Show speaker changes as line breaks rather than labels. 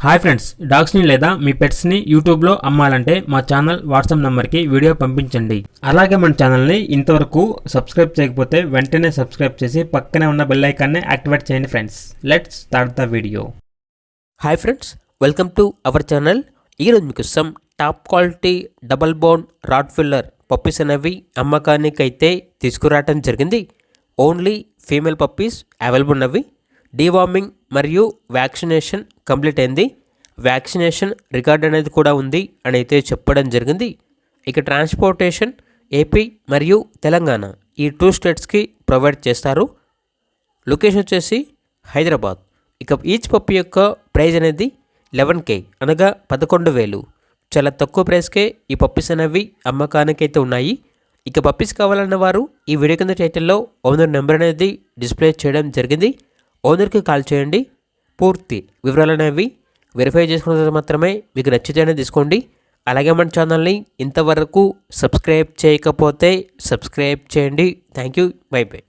Hi friends, డాగ్స్ని లేదా మీ పెట్స్ని యూట్యూబ్లో అమ్మాలంటే మా ఛానల్ వాట్సాప్ నెంబర్కి వీడియో పంపించండి. అలాగే మన ఛానల్ని ఇంతవరకు సబ్స్క్రైబ్ చేయకపోతే వెంటనే సబ్స్క్రైబ్ చేసి పక్కనే ఉన్న బెల్ ఐకాన్ని యాక్టివేట్ చేయండి friends. Let's start the video.
Hi friends, welcome to our channel. ఈరోజు మీకు some top quality double bone Rottweiler puppies అనేవి అమ్మకానికి అయితే తీసుకురావడం జరిగింది. ఓన్లీ ఫీమేల్ పప్పీస్ అవైలబుల్ ఉన్నవి. డీవార్మింగ్ మరియు వ్యాక్సినేషన్ కంప్లీట్ అయింది. వ్యాక్సినేషన్ రికార్డ్ అనేది కూడా ఉంది అని అయితే చెప్పడం జరిగింది. ఇక ట్రాన్స్పోర్టేషన్ ఏపీ మరియు తెలంగాణ ఈ 2 స్టేట్స్కి ప్రొవైడ్ చేస్తారు. లొకేషన్ వచ్చేసి హైదరాబాద్. ఇక ఈచ్ పప్పీ యొక్క ప్రైజ్ అనేది 11K అనగా 11,000. చాలా తక్కువ ప్రైస్కే ఈ పప్పీస్ అనేవి అమ్మకానికి అయితే ఉన్నాయి. ఇక పప్పీస్ కావాలన్న వారు ఈ వీడియో కింద టైటిల్లో ఓనర్ నెంబర్ అనేది డిస్ప్లే చేయడం జరిగింది. ఓనర్కి కాల్ చేయండి. పూర్తి వివరాలు అనేవి వెరిఫై చేసుకున్న తర్వాత మాత్రమే మీకు నచ్చితేనే తీసుకోండి. అలాగే మన ఛానల్ని ఇంతవరకు సబ్స్క్రైబ్ చేయకపోతే సబ్స్క్రైబ్ చేయండి. Thank you. By by.